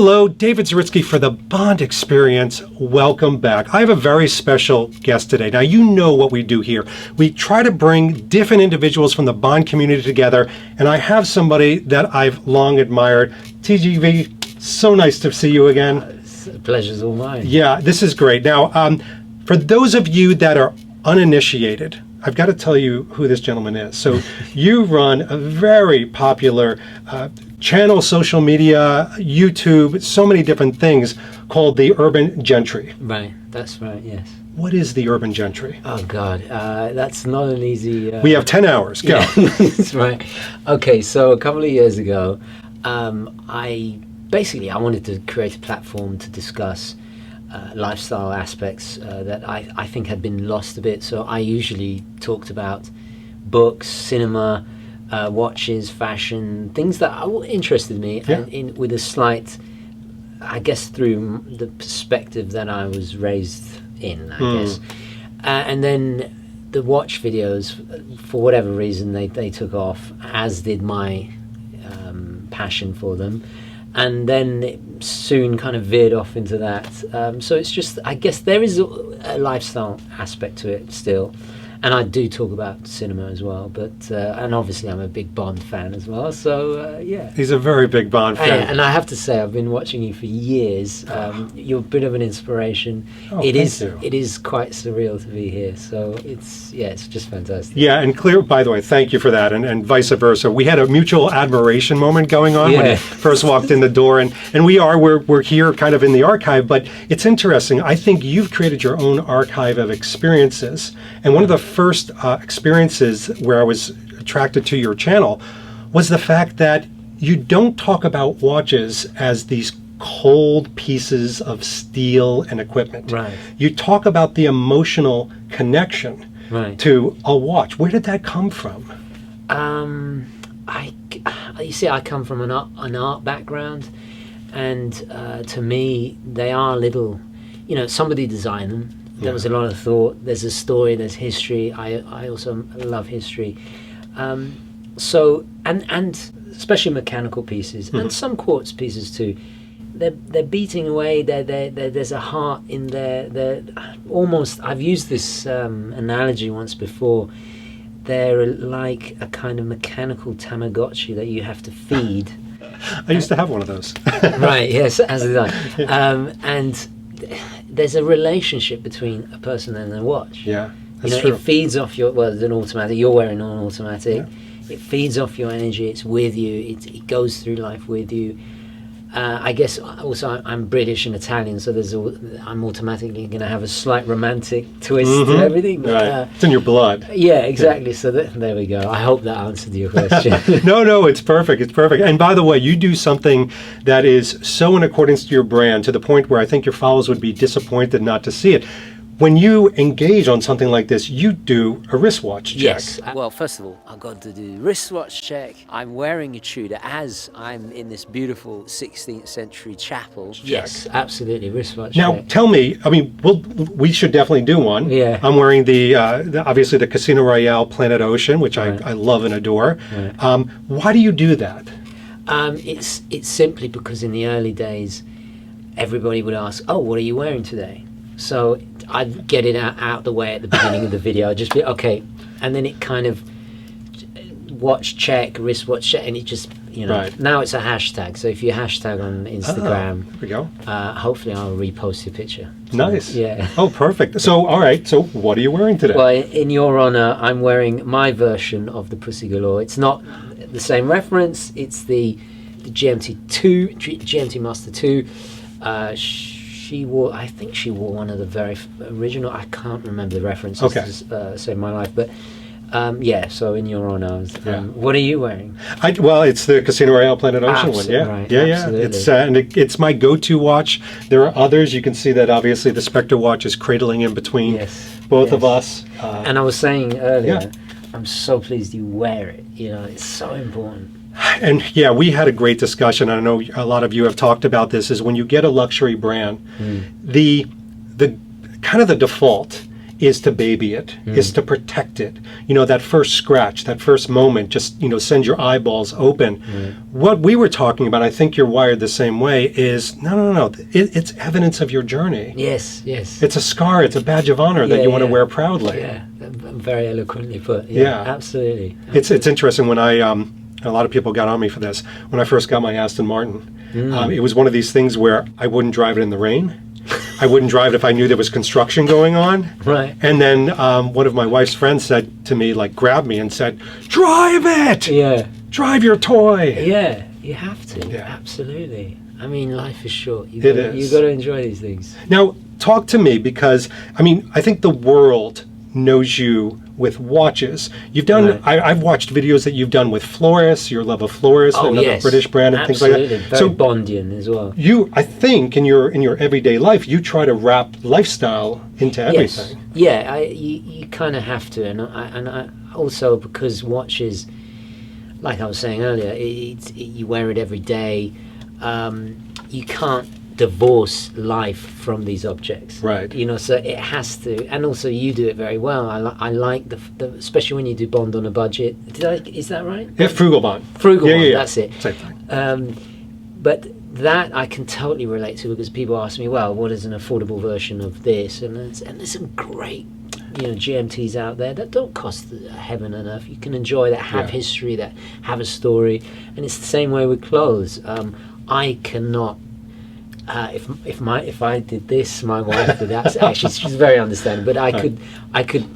Hello, David Zaritsky for the Bond Experience. Welcome back. I have a very special guest today. Now, you know what we do here. We try to bring different individuals from the Bond community together, and I have somebody that I've long admired. TGV, so nice to see you again. The pleasure's all mine. Yeah, this is great. Now, for those of you that are uninitiated, I've got to tell you who this gentleman is. So you run a very popular channel, social media, YouTube, so many different things called the Urban Gentry. Right, that's right, yes. What is the Urban Gentry? Oh God, that's not an easy... We have 10 hours, go. Yeah, that's right. Okay, so a couple of years ago, I wanted to create a platform to discuss lifestyle aspects that I think had been lost a bit. So I usually talked about books, cinema, watches, fashion, things that interested me, yeah. and with a slight, I guess, through the perspective that I was raised in, I guess. And then the watch videos, for whatever reason, they took off, as did my passion for them. And then it soon kind of veered off into that. So it's just, I guess there is a lifestyle aspect to it still. And I do talk about cinema as well, but and obviously I'm a big Bond fan as well, so yeah. He's a very big Bond fan. And I have to say, I've been watching you for years. You're a bit of an inspiration. It is quite surreal to be here, so it's just fantastic. Yeah, and clear, by the way, thank you for that, and vice versa. We had a mutual admiration moment going on when you first walked in the door, and we're here kind of in the archive, but it's interesting. I think you've created your own archive of experiences, and one of the first experiences where I was attracted to your channel was the fact that you don't talk about watches as these cold pieces of steel and equipment. Right. You talk about the emotional connection to a watch. Where did that come from? You see, I come from an art background, and to me, they are little, somebody designed them. There was a lot of thought. There's a story. There's history. I also love history. So especially mechanical pieces and some quartz pieces too. They're beating away. There's a heart in there. They're almost. I've used this analogy once before. They're like a kind of mechanical Tamagotchi that you have to feed. I used to have one of those. Right. Yes, as did I. And there's a relationship between a person and a watch. Yeah, that's true. It feeds off it's an automatic. You're wearing an automatic. Yeah. It feeds off your energy. It's with you. It goes through life with you. I guess also I'm British and Italian, so I'm automatically going to have a slight romantic twist to everything. Right. It's in your blood. Yeah, exactly. Yeah. So there we go. I hope that answered your question. No, it's perfect. It's perfect. And by the way, you do something that is so in accordance to your brand, to the point where I think your followers would be disappointed not to see it. When you engage on something like this, you do a wristwatch check. Yes. Well, first of all, I've got to do wristwatch check. I'm wearing a Tudor as I'm in this beautiful 16th century chapel. Check. Yes, absolutely, wristwatch now, check. Tell me, I mean, we should definitely do one. Yeah. I'm wearing obviously the Casino Royale Planet Ocean, which I love and adore. Right. Why do you do that? It's simply because in the early days, everybody would ask, "Oh, what are you wearing today?" So I'd get it out the way at the beginning of the video. I'd just be, okay. And then it kind of watch check, wristwatch check, and it just, now it's a hashtag. So if you hashtag on Instagram, there we go. Hopefully I'll repost your picture. Nice. Yeah. Oh, perfect. So, all right. So what are you wearing today? Well, in your honor, I'm wearing my version of the Pussy Galore. It's not the same reference. It's the GMT Master 2. I think she wore one of the very original. I can't remember the references to save my life, but so in your honor, what are you wearing? It's the Casino Royale Planet Ocean one. Yeah, right, yeah. Absolutely. It's my go-to watch. There are others. You can see that obviously the Spectre watch is cradling in between both of us. And I was saying earlier, I'm so pleased you wear it. It's so important. And we had a great discussion. I know a lot of you have talked about this. Is when you get a luxury brand, the kind of the default is to baby it, is to protect it. You know, that first scratch, that first moment, just, you know, sends your eyeballs open. What we were talking about, I think you're wired the same way, is no. It's evidence of your journey. Yes, yes. It's a scar, it's a badge of honor that you want to wear proudly. Yeah, very eloquently put. Yeah. Absolutely. It's interesting when I, a lot of people got on me for this, when I first got my Aston Martin. It was one of these things where I wouldn't drive it in the rain. I wouldn't drive it if I knew there was construction going on. Right. And then one of my wife's friends said to me, like, grabbed me and said, drive it! Yeah. Drive your toy! Yeah, you have to. Yeah. Absolutely. I mean, life is short. You've is. got to enjoy these things. Now, talk to me, because, I mean, I think the world knows you with watches. You've done, I've watched videos that you've done with Flores, your love of Flores, another British brand, and things like that. Very So Bondian as well. you, I think, in your everyday life, you try to wrap lifestyle into everything. Yes. Yeah, you kind of have to, and I also, because watches, like I was saying earlier, you wear it every day. You can't divorce life from these objects, Right. You know, so it has to, and also you do it very well. I like the especially when you do Bond on a budget. Is that right? Yeah, Frugal Bond. Frugal Bond, Yeah. that's it. Same thing. But that I can totally relate to, because people ask me, well, what is an affordable version of this? And there's some great, you know, GMTs out there that don't cost heaven and earth. You can enjoy, that have history, that have a story, and it's the same way with clothes. I cannot. If I did this, my wife did that. Actually, she's very understanding. But I could,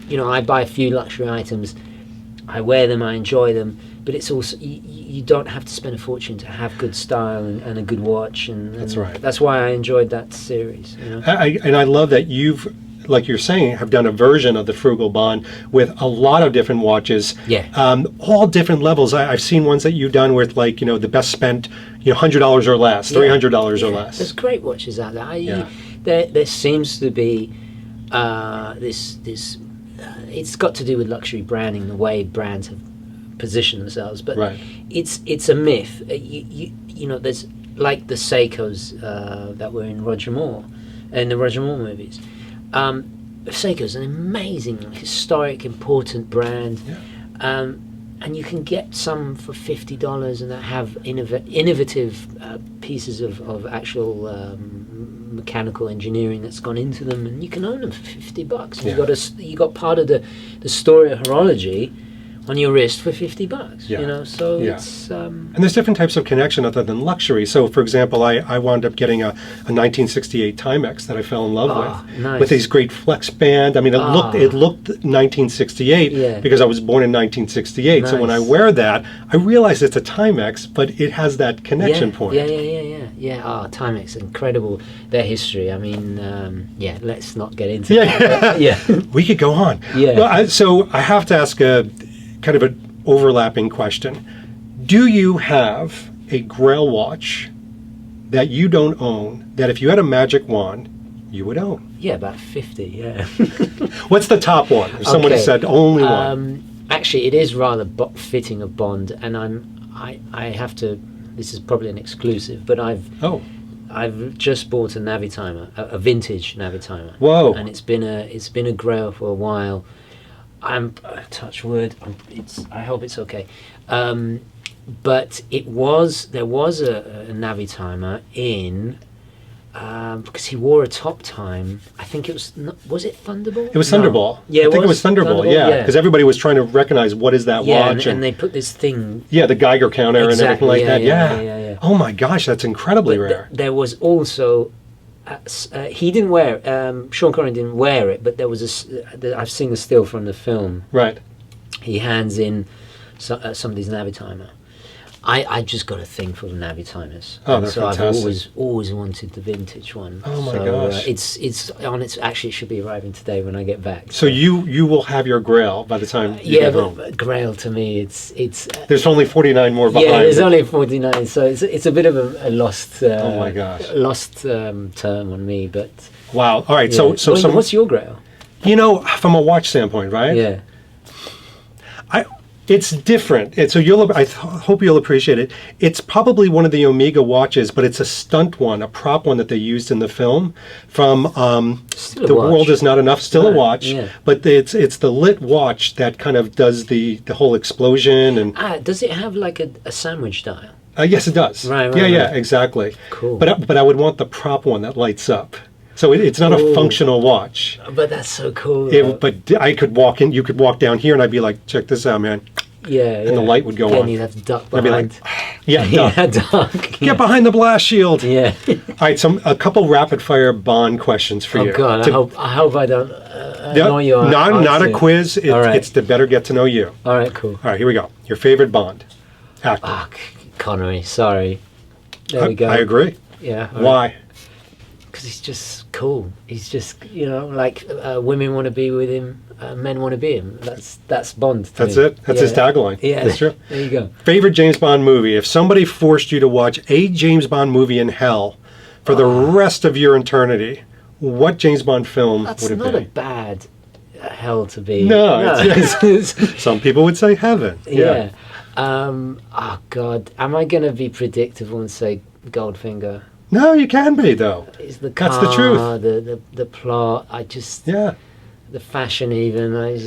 you know, I buy a few luxury items, I wear them, I enjoy them. But it's also you don't have to spend a fortune to have good style and a good watch. And That's right. That's why I enjoyed that series. You know? And I love that you've, like you're saying, have done a version of the Frugal Bond with a lot of different watches. Yeah. All different levels. I've seen ones that you've done with, like, you know, the best spent, you know, $100 or less, $300 or less. There's great watches out there. There seems to be this. It's got to do with luxury branding, the way brands have positioned themselves. But it's a myth. You know, there's like the Seikos that were in Roger Moore, in the Roger Moore movies. Seiko's an amazing, historic, important brand. And you can get some for $50 and that have innovative pieces of actual mechanical engineering that's gone into them, and you can own them for $50. You got part of the story of horology on your wrist for $50. You know, so it's and there's different types of connection other than luxury. So, for example, I wound up getting a 1968 Timex that I fell in love with these great flex band. I mean, it looked 1968 because I was born in 1968. Nice. So when I wear that, I realize it's a Timex, but it has that connection point. Yeah. Timex, incredible. Their history. I mean, let's not get into that. We could go on. Well, so I have to ask kind of an overlapping question. Do you have a Grail watch that you don't own, that if you had a magic wand, you would own? Yeah, about 50, What's the top one? If someone said only one. Actually, it is rather fitting of Bond, and I have to, this is probably an exclusive, but I've just bought a Navitimer, a vintage Navitimer. Whoa. And it's been a Grail for a while. I'm touch wood. I hope it's okay. But there was a Navitimer in because he wore a top time. I think it was it Thunderball? It was Thunderball. Yeah, I think it was Thunderball. Yeah, because everybody was trying to recognize what is that watch. And they put this thing. Yeah, the Geiger counter and everything like that. Yeah. Oh my gosh, that's incredibly rare. There was also. He didn't wear it. Sean Connery didn't wear it, but there was I've seen the still from the film. Right. He hands in somebody's Navitimer. I just got a thing for the Navitimers. Oh, they're so fantastic. I've always wanted the vintage one. Oh my gosh. It's on its. Actually, it should be arriving today when I get back. So you will have your Grail by the time you get home. But Grail to me, it's. There's only 49 more behind. Yeah, there's only 49, so it's a bit of a lost. Oh my gosh. Lost term on me, but. Wow. All right. Yeah. So what's your Grail? You know, from a watch standpoint, right? Yeah. It's different. So hope you'll appreciate it. It's probably one of the Omega watches, but it's a stunt one, a prop one that they used in the film from The World Is Not Enough, still a watch, yeah. but it's the lit watch that kind of does the whole explosion. And does it have like a sandwich dial? yes, it does. Right, yeah, exactly. Cool. But I would want the prop one that lights up. So it's not a functional watch. But that's so cool. But I could walk in, you could walk down here and I'd be like, check this out, man. Yeah. And the light would go on. You'd have to duck I'd behind. be like, yeah, duck. Get behind the blast shield. Yeah. All right, a couple rapid fire Bond questions for you. Oh God, I hope I don't annoy you. Not a quiz. It's to better get to know you. All right, cool. All right, here we go. Your favorite Bond actor? Connery. Sorry. There we go. I agree. Yeah. Why? Because he's just cool. He's just, like women want to be with him, men want to be him. That's Bond. That's it. That's his tagline. Yeah, that's true. There you go. Favorite James Bond movie? If somebody forced you to watch a James Bond movie in hell for the rest of your eternity, what James Bond film would it be? That's not a bad hell to be. No. Some people would say heaven. Yeah. Oh God, am I going to be predictable and say Goldfinger? No, you can be though. It's the car, that's the truth. The plot. The fashion even. I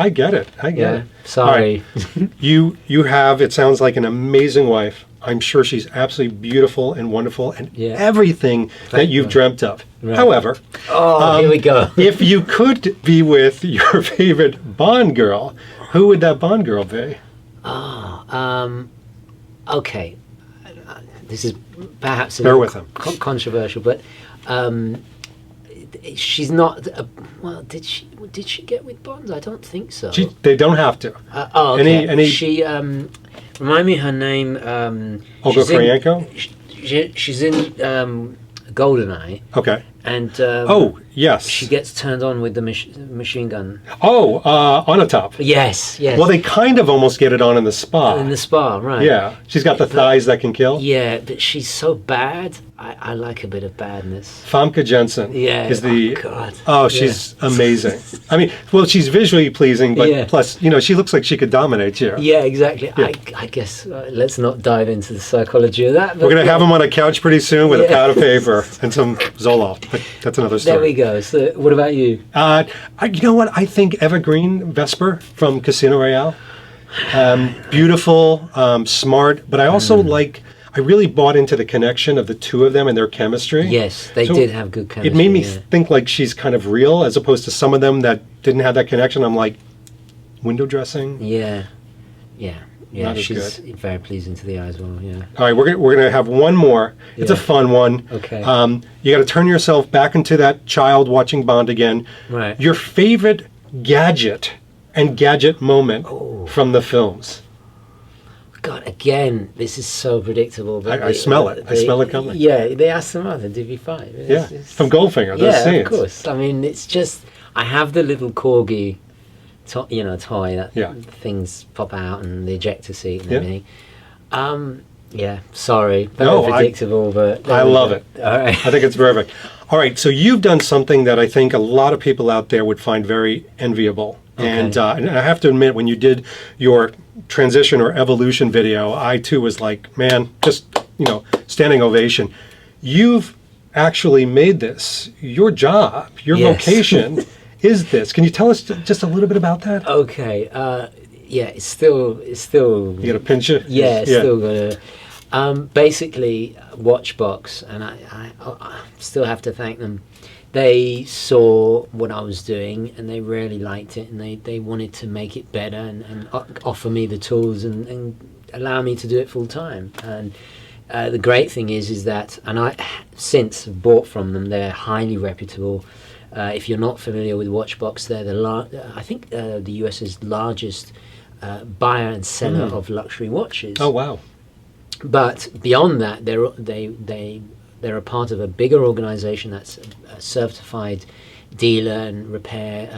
get it. It. Sorry. Right. You have. It sounds like an amazing wife. I'm sure she's absolutely beautiful and wonderful and everything that you've dreamt of. Right. However, here we go. If you could be with your favorite Bond girl, who would that Bond girl be? Okay. This is perhaps a Bear little with him. Controversial, but she's not. Did she get with Bond? I don't think so. They don't have to. Okay. She remind me her name. Olga Kurylenko? She's in GoldenEye. Okay. And yes, she gets turned on with the machine gun. On a top. Yes. Well, they kind of almost get it on in the spa. In the spa, right? Yeah, she's got the thighs that can kill. Yeah, but she's so bad. I like a bit of badness. Famke Janssen. Yeah. God. Oh, she's amazing. I mean, well, she's visually pleasing, but plus, she looks like she could dominate you. Yeah, exactly. Yeah. I guess let's not dive into the psychology of that. We're going to have him on a couch pretty soon with a pad of paper and some Zoloft. But that's another story. There we go. So, what about you? You know what? I think Evergreen Vesper from Casino Royale. Beautiful, smart, but I also I really bought into the connection of the two of them and their chemistry. Yes, they did have good chemistry. It made me think like she's kind of real, as opposed to some of them that didn't have that connection. I'm like, window dressing? Yeah. Not as she's good. very pleasing to the eye as well, yeah. All right, we're gonna have one more. It's a fun one. Okay. You got to turn yourself back into that child watching Bond again. Right. Your favorite gadget and gadget moment from the films. God, again, this is so predictable. But I smell it. I smell it coming. Yeah, they asked them out in DV5. It's from Goldfinger. Those scenes. Of course. I mean, it's just, I have the little corgi, toy that things pop out and the ejector seat and everything. Sorry, very predictable, but I love it. All right. I think it's perfect. All right, so you've done something that I think a lot of people out there would find very enviable. Okay. And I have to admit, when you did your transition or evolution video, I too was like, man, just, standing ovation. You've actually made this your job, your vocation is this. Can you tell us just a little bit about that? Okay. It's still. You got to pinch it? Yeah, it's still gonna. Basically, Watchbox, and I still have to thank them. They saw what I was doing and they really liked it, and they wanted to make it better and offer me the tools and allow me to do it full time. And the great thing is that, and I since bought from them, they're highly reputable. If you're not familiar with Watchbox, they're I think the US's largest buyer and seller of luxury watches. Oh wow! But beyond that, they're a part of a bigger organization that's a certified dealer and repair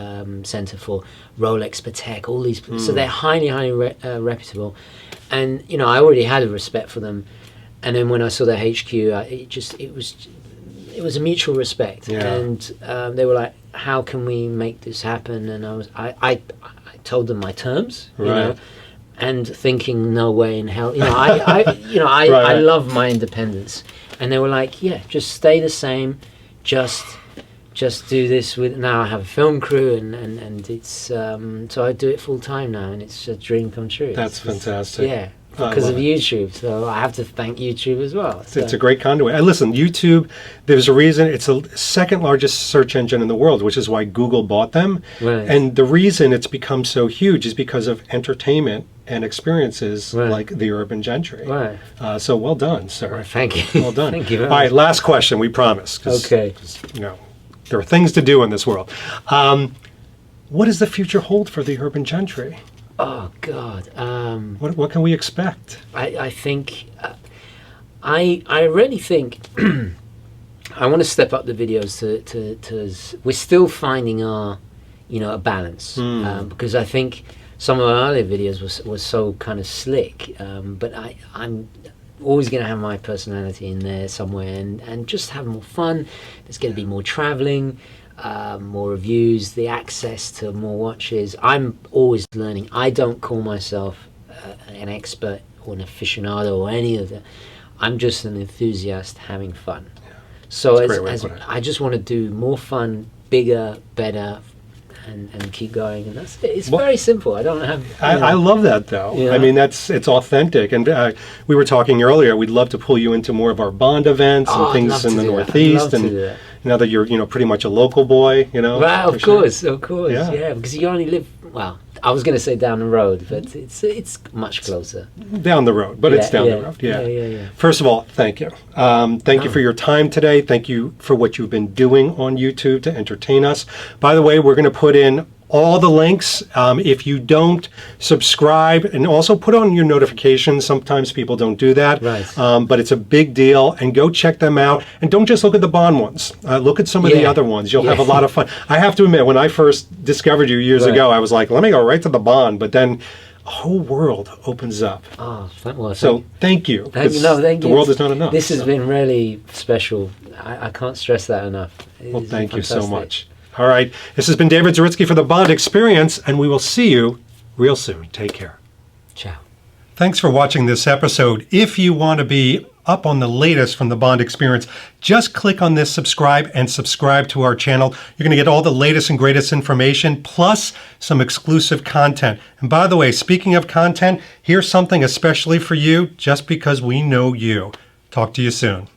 center for Rolex, Patek, all these. So they're highly reputable, and I already had a respect for them. And then when I saw their HQ, it was a mutual respect, and they were like, "How can we make this happen?" And I told them my terms, you Right. know, and thinking no way in hell, you know, I Right. love my independence, and they were like, yeah, just stay the same, just do this with. Now I have a film crew, and it's so I do it full time now, and it's a dream come true. That's fantastic. Yeah. I Because love of it. YouTube, so I have to thank YouTube as well. So. It's a great conduit. And listen, YouTube, there's a reason it's the second largest search engine in the world, which is why Google bought them. Right. And the reason it's become so huge is because of entertainment and experiences Right. like the Urban Gentry. Right. So well done, sir. Well, thank you. Well done. Thank you very All right, much. last question, we promise. 'Cause, Okay. you know, there are things to do in this world. What does the future hold for the Urban Gentry? Oh God. What can we expect? I think I really think I want to step up the videos to we're still finding our a balance because I think some of our earlier videos was so kind of slick, but I'm always going to have my personality in there somewhere and just have more fun. There's going to be more traveling, more reviews, the access to more watches. I'm always learning. I don't call myself an expert or an aficionado or any of that. I'm just an enthusiast having fun. So That's a great way to put it. I just want to do more fun, bigger, better, and keep going. And that's it. It's very simple. I don't have. I love that though. Yeah. I mean, it's authentic. And we were talking earlier. We'd love to pull you into more of our Bond events and I'd love things to in the do that. I'd Northeast. love to And do that. now that you're pretty much a local boy, Well, for of sure. course, Yeah. yeah. Because you only live. Well, I was going to say down the road, but it's much closer. Down the road, but it's down the road. Yeah. First of all, thank you. Thank you for your time today. Thank you for what you've been doing on YouTube to entertain us. By the way, we're going to put in all the links. If you don't subscribe, and also put on your notifications. Sometimes people don't do that, Right. but it's a big deal. And go check them out. And don't just look at the Bond ones. Look at some of the Yeah. other ones. You'll Yeah. have a lot of fun. I have to admit, when I first discovered you years Right. ago, I was like, let me go right to the Bond. But then a whole world opens up. Oh, So thank you. Thank you. 'cause No, thank you. The world is not enough. This has so. been really special. I can't stress that enough. Well, It's thank you so fantastic. much. All right. This has been David Zaritsky for the Bond Experience, and we will see you real soon. Take care. Ciao. Thanks for watching this episode. If you want to be up on the latest from the Bond Experience, just click on this subscribe and subscribe to our channel. You're going to get all the latest and greatest information, plus some exclusive content. And by the way, speaking of content, here's something especially for you, just because we know you. Talk to you soon.